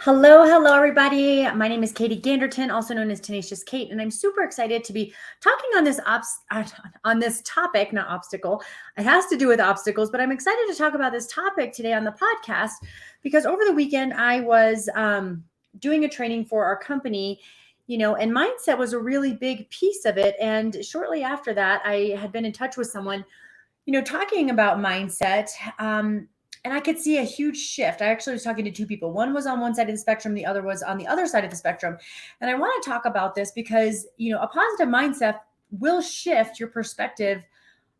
Hello, everybody. My name is Katie Ganderton, also known as Tenacious Kate, and I'm super excited to be talking on this topic, not obstacle. It has to do with obstacles, but I'm excited to talk about this topic today on the podcast because over the weekend I was doing a training for our company, and mindset was a really big piece of it. And shortly after that, I had been in touch with someone talking about mindset. And I could see a huge shift. I actually was talking to two people. One was on one side of the spectrum, the other was on the other side of the spectrum. And I want to talk about this because, a positive mindset will shift your perspective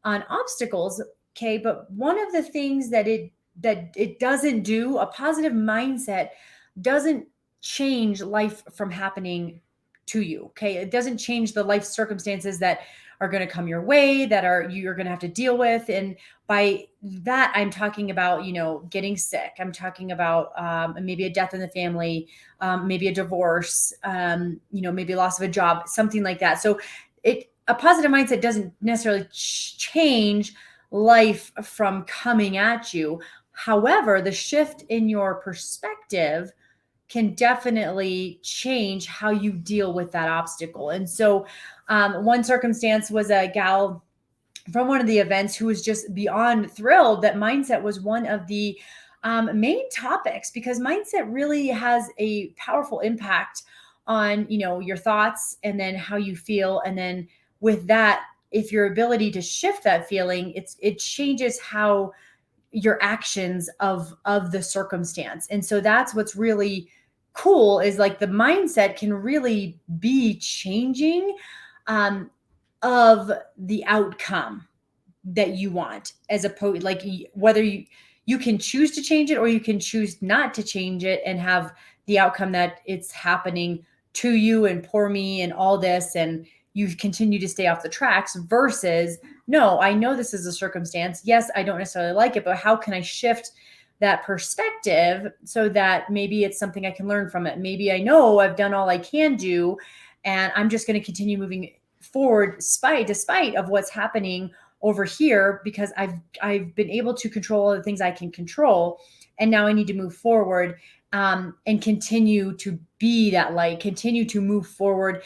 on obstacles. Okay. But one of the things that it doesn't do, a positive mindset doesn't change life from happening to you. Okay. It doesn't change the life circumstances that are going to come your way, that you're going to have to deal with. And by that, I'm talking about, getting sick. I'm talking about maybe a death in the family, maybe a divorce, maybe loss of a job, something like that. So a positive mindset doesn't necessarily change life from coming at you. However, the shift in your perspective can definitely change how you deal with that obstacle. And so, one circumstance was a gal from one of the events who was just beyond thrilled that mindset was one of the main topics, because mindset really has a powerful impact on your thoughts and then how you feel. And then with that, if your ability to shift that feeling, it changes how your actions of the circumstance. And so that's what's really cool, is like the mindset can really be changing of the outcome that you want, as opposed, like, whether you can choose to change it or you can choose not to change it and have the outcome that it's happening to you and poor me and all this, and you continue to stay off the tracks, versus, no, I know this is a circumstance. Yes, I don't necessarily like it, but how can I shift that perspective so that maybe it's something I can learn from it? Maybe I know I've done all I can do, and I'm just going to continue moving forward despite of what's happening over here, because I've been able to control all the things I can control, and now I need to move forward and continue to be that light, continue to move forward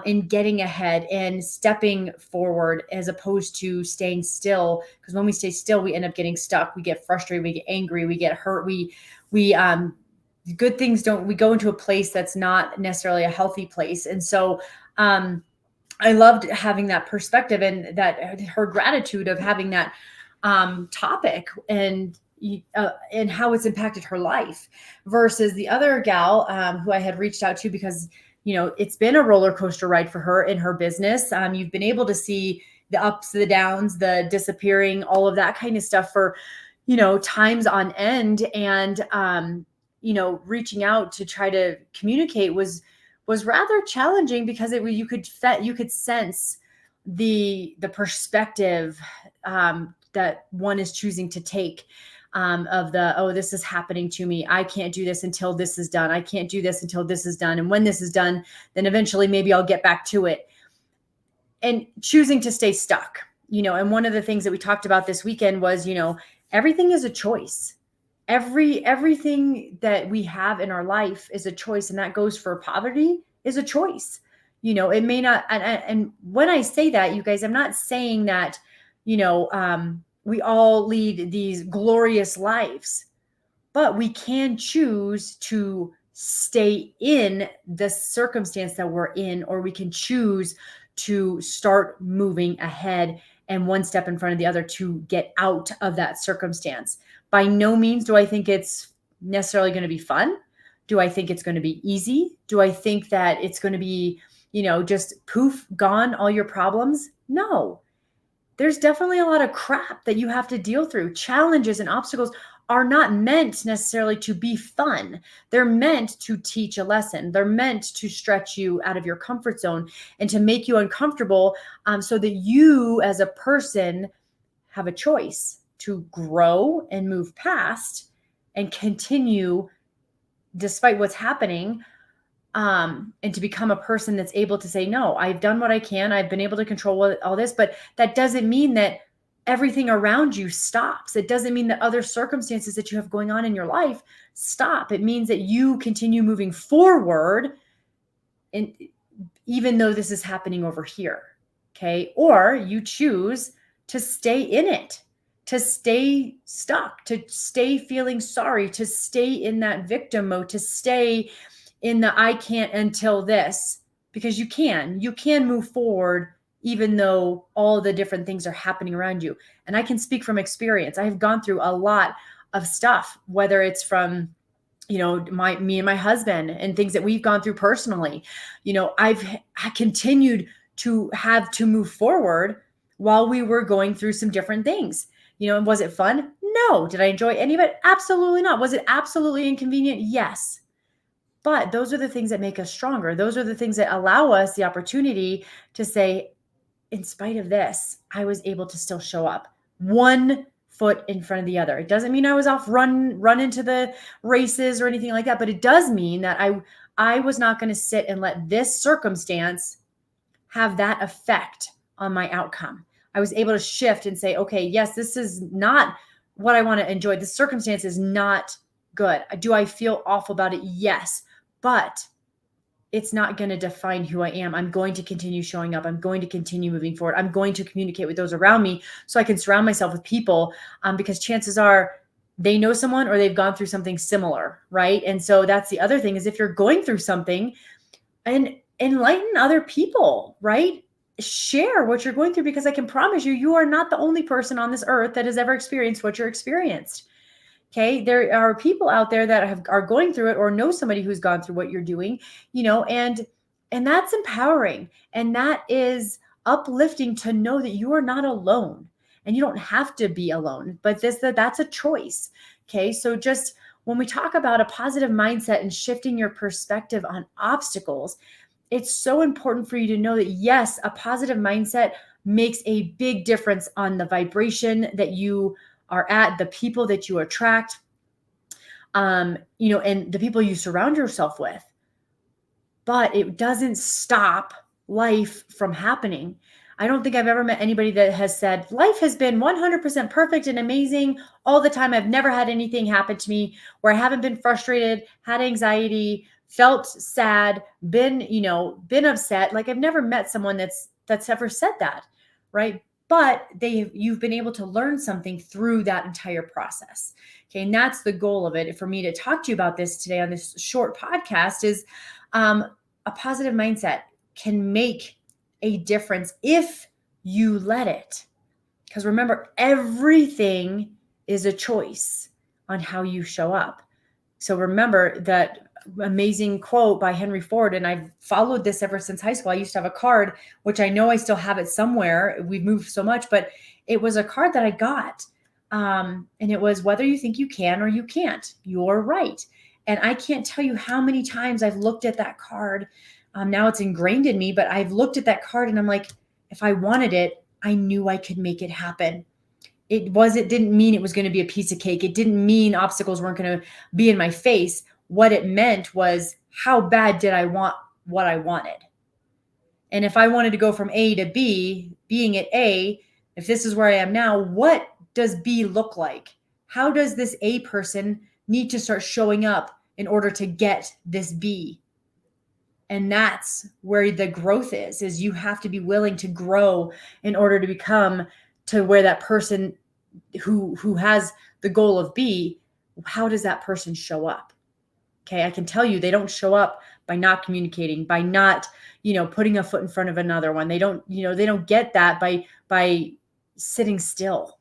in getting ahead and stepping forward, as opposed to staying still. Because when we stay still, we end up getting stuck. We get frustrated. We get angry. We get hurt. We good things don't. We go into a place that's not necessarily a healthy place. And so I loved having that perspective, and that her gratitude of having that topic, and how it's impacted her life, versus the other gal who I had reached out to, because it's been a roller coaster ride for her in her business. You've been able to see the ups, the downs, the disappearing, all of that kind of stuff for times on end. And reaching out to try to communicate was rather challenging, because you could sense the perspective that one is choosing to take, of oh, this is happening to me. I can't do this until this is done. I can't do this until this is done. And when this is done, then eventually maybe I'll get back to it. And choosing to stay stuck, and one of the things that we talked about this weekend was, everything is a choice. Everything that we have in our life is a choice, and that goes for poverty is a choice. It may not, and when I say that, you guys, I'm not saying that we all lead these glorious lives, but we can choose to stay in the circumstance that we're in, or we can choose to start moving ahead and one step in front of the other to get out of that circumstance. By no means do I think it's necessarily going to be fun. Do I think it's going to be easy? Do I think that it's going to be, just poof, gone, all your problems? No. There's definitely a lot of crap that you have to deal through. Challenges and obstacles are not meant necessarily to be fun. They're meant to teach a lesson. They're meant to stretch you out of your comfort zone and to make you uncomfortable, so that you as a person have a choice to grow and move past and continue despite what's happening, and to become a person that's able to say, no, I've done what I can. I've been able to control all this, but that doesn't mean that everything around you stops. It doesn't mean that other circumstances that you have going on in your life stop. It means that you continue moving forward, and even though this is happening over here. Okay. Or you choose to stay in it, to stay stuck, to stay feeling sorry, to stay in that victim mode, to stay in the I can't until this, because you can move forward even though all the different things are happening around you. And I can speak from experience. I have gone through a lot of stuff, whether it's from me and my husband and things that we've gone through personally. I continued to have to move forward while we were going through some different things. And was it fun? No. Did I enjoy any of it? Absolutely not. Was it absolutely inconvenient? Yes. But those are the things that make us stronger. Those are the things that allow us the opportunity to say, in spite of this, I was able to still show up one foot in front of the other. It doesn't mean I was off run into the races or anything like that, but it does mean that I was not going to sit and let this circumstance have that effect on my outcome. I was able to shift and say, okay, yes, this is not what I want to enjoy. This circumstance is not good. Do I feel awful about it? Yes, but it's not going to define who I am. I'm going to continue showing up. I'm going to continue moving forward. I'm going to communicate with those around me so I can surround myself with people, because chances are they know someone or they've gone through something similar, right? And so that's the other thing, is if you're going through something, and enlighten other people, right? Share what you're going through, because I can promise you, you are not the only person on this earth that has ever experienced what you're experienced. Okay. There are people out there that are going through it or know somebody who's gone through what you're doing, and that's empowering. And that is uplifting to know that you are not alone, and you don't have to be alone, but that's a choice. Okay. So just when we talk about a positive mindset and shifting your perspective on obstacles, it's so important for you to know that, yes, a positive mindset makes a big difference on the vibration that you are at, the people that you attract, and the people you surround yourself with. But it doesn't stop life from happening. I don't think I've ever met anybody that has said, life has been 100% perfect and amazing all the time. I've never had anything happen to me where I haven't been frustrated, had anxiety, felt sad, been upset. Like, I've never met someone that's ever said that, right? But you've been able to learn something through that entire process. Okay. And that's the goal of it. For me to talk to you about this today on this short podcast is a positive mindset can make a difference if you let it. Because remember, everything is a choice on how you show up. So remember that amazing quote by Henry Ford, and I've followed this ever since high school. I used to have a card, which I know I still have it somewhere. We've moved so much, but it was a card that I got. And it was, whether you think you can or you can't, you're right. And I can't tell you how many times I've looked at that card. Now it's ingrained in me, but I've looked at that card and I'm like, if I wanted it, I knew I could make it happen. It didn't mean it was going to be a piece of cake. It didn't mean obstacles weren't going to be in my face. What it meant was, how bad did I want what I wanted? And if I wanted to go from A to B, being at A, if this is where I am now, what does B look like? How does this A person need to start showing up in order to get this B? And that's where the growth is you have to be willing to grow in order to become to where that person who has the goal of B, how does that person show up? Okay. I can tell you, they don't show up by not communicating, by not, putting a foot in front of another one. They don't get that by sitting still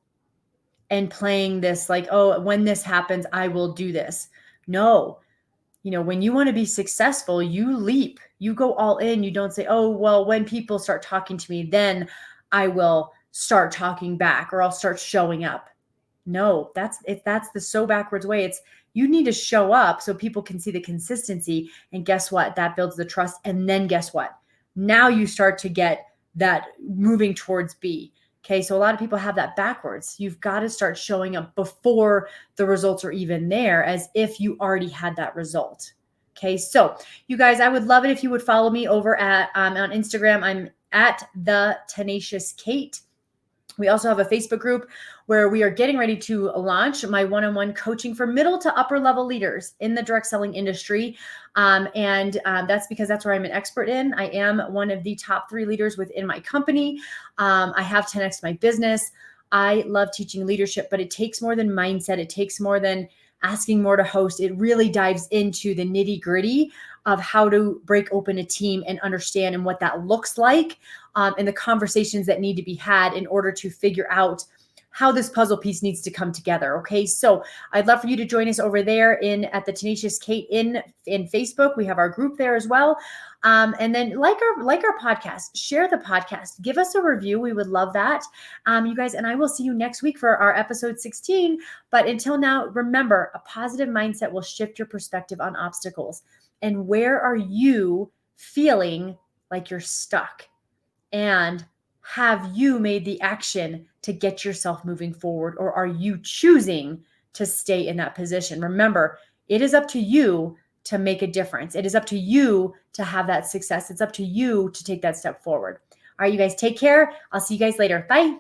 and playing this like, oh, when this happens, I will do this. No, when you want to be successful, you leap, you go all in. You don't say, oh, well, when people start talking to me, then I will start talking back, or I'll start showing up. No, that's the so backwards way. It's, you need to show up so people can see the consistency. And guess what? That builds the trust. And then guess what? Now you start to get that moving towards B. Okay. So a lot of people have that backwards. You've got to start showing up before the results are even there, as if you already had that result. Okay. So you guys, I would love it if you would follow me over at on Instagram. I'm at the Tenacious Kate. We also have a Facebook group where we are getting ready to launch my one-on-one coaching for middle to upper level leaders in the direct selling industry. That's because that's where I'm an expert in. I am one of the top 3 leaders within my company. I have 10x my business. I love teaching leadership, but it takes more than mindset. It takes more than asking more to host. It really dives into the nitty gritty of how to break open a team and understand and what that looks like, and the conversations that need to be had in order to figure out how this puzzle piece needs to come together. Okay. So I'd love for you to join us over there at the Tenacious Kate in Facebook. We have our group there as well. And then like our podcast, share the podcast, give us a review. We would love that. You guys, and I will see you next week for our episode 16. But until now, remember, a positive mindset will shift your perspective on obstacles. And where are you feeling like you're stuck? And have you made the action to get yourself moving forward? Or are you choosing to stay in that position? Remember, it is up to you to make a difference. It is up to you to have that success. It's up to you to take that step forward. All right, you guys, take care. I'll see you guys later. Bye.